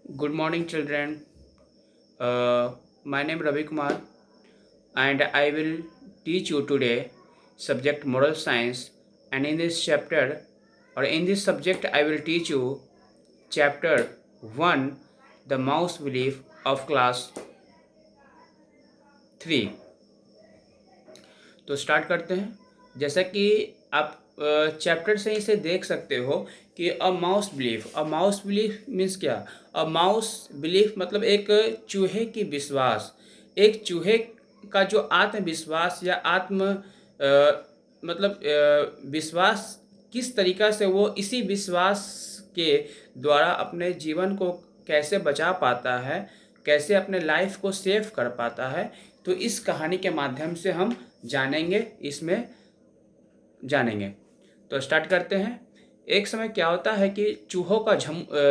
Good morning, children. My name Ravi Kumar, and I will teach you today subject moral science. And in this chapter, or in this subject, I will teach you chapter 1, the mouse belief of class 3. तो start करते हैं। जैसा कि आप chapter से इसे देख सकते हो कि अ माउस बिलीफ मीन्स क्या। अ माउस बिलीफ मतलब एक चूहे की विश्वास, एक चूहे का जो आत्मविश्वास या विश्वास किस तरीका से वो इसी विश्वास के द्वारा अपने जीवन को कैसे बचा पाता है, कैसे अपने लाइफ को सेव कर पाता है। तो इस कहानी के माध्यम से हम इसमें जानेंगे। तो स्टार्ट करते हैं। एक समय क्या होता है कि चूहों का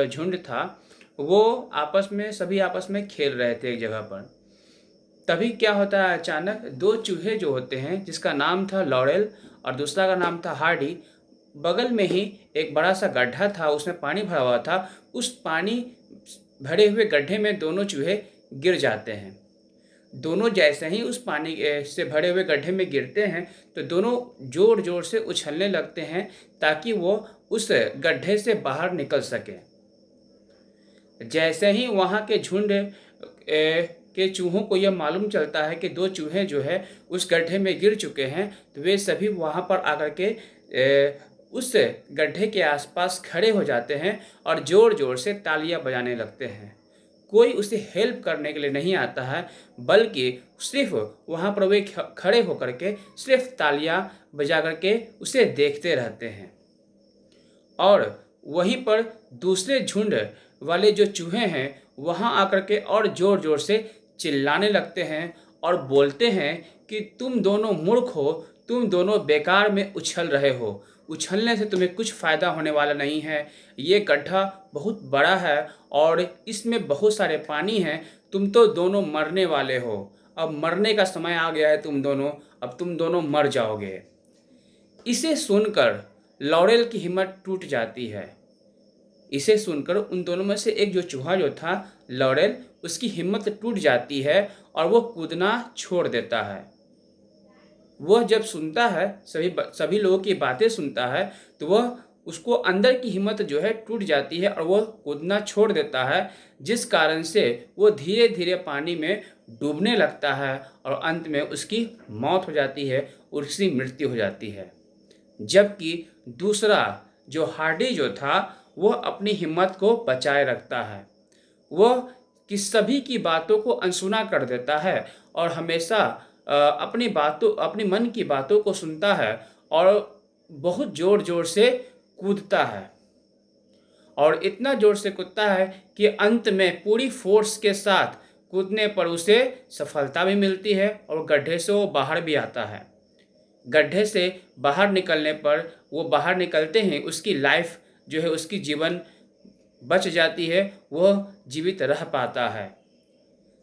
झुंड था। वो सभी आपस में खेल रहे थे एक जगह पर। तभी क्या होता है, अचानक दो चूहे जो होते हैं, जिसका नाम था लॉरेल और दूसरा का नाम था हार्डी, बगल में ही एक बड़ा सा गड्ढा था, उसमें पानी भरा हुआ था। उस पानी भरे हुए गड्ढे में दोनों चूहे गिर जाते हैं। दोनों जैसे ही उस पानी से भरे हुए गड्ढे में गिरते हैं तो दोनों जोर जोर से उछलने लगते हैं ताकि वो उस गड्ढे से बाहर निकल सके। जैसे ही वहाँ के झुंड के चूहों को यह मालूम चलता है कि दो चूहे जो है उस गड्ढे में गिर चुके हैं, तो वे सभी वहाँ पर आकर के उस गड्ढे के आसपास खड़े हो जाते हैं और ज़ोर ज़ोर से तालियां बजाने लगते हैं। कोई उसे हेल्प करने के लिए नहीं आता है, बल्कि सिर्फ वहाँ पर वे खड़े होकर के सिर्फ तालियां बजा करके उसे देखते रहते हैं। और वहीं पर दूसरे झुंड वाले जो चूहे हैं वहाँ आकर के और ज़ोर ज़ोर से चिल्लाने लगते हैं और बोलते हैं कि तुम दोनों मूर्ख हो, तुम दोनों बेकार में उछल रहे हो, उछलने से तुम्हें कुछ फ़ायदा होने वाला नहीं है। ये गड्ढा बहुत बड़ा है और इसमें बहुत सारे पानी हैं, तुम तो दोनों मरने वाले हो। अब मरने का समय आ गया है अब तुम दोनों मर जाओगे। इसे सुनकर लॉरेल की हिम्मत टूट जाती है। इसे सुनकर उन दोनों में से एक जो चूहा जो था लॉरेल, उसकी हिम्मत टूट जाती है और वो कूदना छोड़ देता है। वह जब सुनता है, सभी लोगों की बातें सुनता है, तो वह उसको अंदर की हिम्मत जो है टूट जाती है और वह कूदना छोड़ देता है, जिस कारण से वो धीरे धीरे पानी में डूबने लगता है और अंत में उसकी मौत हो जाती है, उसकी मृत्यु हो जाती है। जबकि दूसरा जो हार्डी जो था वह अपनी हिम्मत को बचाए रखता है। वह सभी की बातों को अनसुना कर देता है और हमेशा अपनी मन की बातों को सुनता है और बहुत ज़ोर ज़ोर से कूदता है। और इतना ज़ोर से कूदता है कि अंत में पूरी फोर्स के साथ कूदने पर उसे सफलता भी मिलती है और गड्ढे से वो बाहर भी आता है। गड्ढे से बाहर निकलने पर वो बाहर निकलते हैं, उसकी लाइफ जो है, उसकी जीवन बच जाती है, वह जीवित रह पाता है।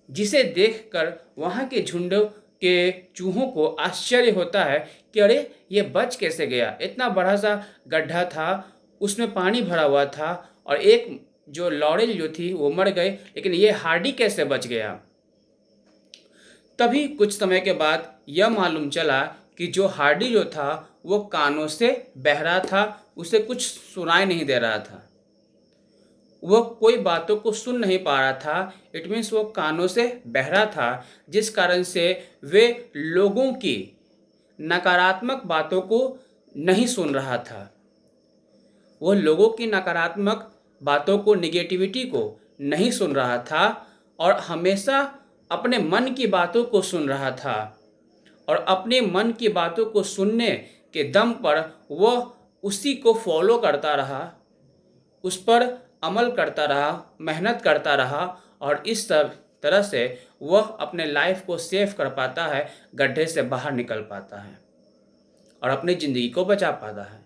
जिसे देखकर वहाँ के झुंड के चूहों को आश्चर्य होता है कि अरे ये बच कैसे गया। इतना बड़ा सा गड्ढा था, उसमें पानी भरा हुआ था और एक जो लॉरेल जो थी वो मर गए, लेकिन ये हार्डी कैसे बच गया। तभी कुछ समय के बाद यह मालूम चला कि जो हार्डी जो था वो कानों से बहरा था, उसे कुछ सुनाई नहीं दे रहा था, वह कोई बातों को सुन नहीं पा रहा था। इट मीन्स वो कानों से बहरा था, जिस कारण से वे लोगों की नकारात्मक बातों को नहीं सुन रहा था। वह लोगों की नकारात्मक बातों को, निगेटिविटी को नहीं सुन रहा था और हमेशा अपने मन की बातों को सुन रहा था। और अपने मन की बातों को सुनने के दम पर वह उसी को फॉलो करता रहा, उस पर अमल करता रहा, मेहनत करता रहा और इस सब तरह से वह अपने लाइफ को सेव कर पाता है, गड्ढे से बाहर निकल पाता है और अपनी ज़िंदगी को बचा पाता है।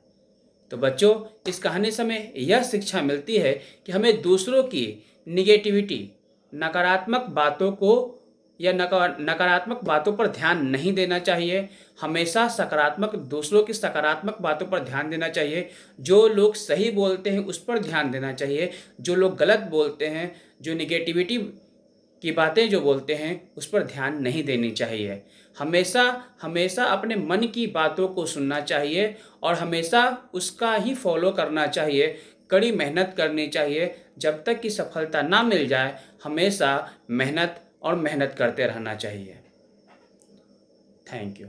तो बच्चों, इस कहानी से हमें यह शिक्षा मिलती है कि हमें दूसरों की निगेटिविटी, नकारात्मक बातों को या नकारात्मक बातों पर ध्यान नहीं देना चाहिए। हमेशा सकारात्मक, दूसरों की सकारात्मक बातों पर ध्यान देना चाहिए। जो लोग सही बोलते हैं उस पर ध्यान देना चाहिए। जो लोग गलत बोलते हैं, जो निगेटिविटी की बातें जो बोलते हैं, उस पर ध्यान नहीं देनी चाहिए। हमेशा हमेशा अपने मन की बातों को सुनना चाहिए और हमेशा उसका ही फॉलो करना चाहिए। कड़ी मेहनत करनी चाहिए। जब तक कि सफलता ना मिल जाए, हमेशा मेहनत और मेहनत करते रहना चाहिए। Thank you.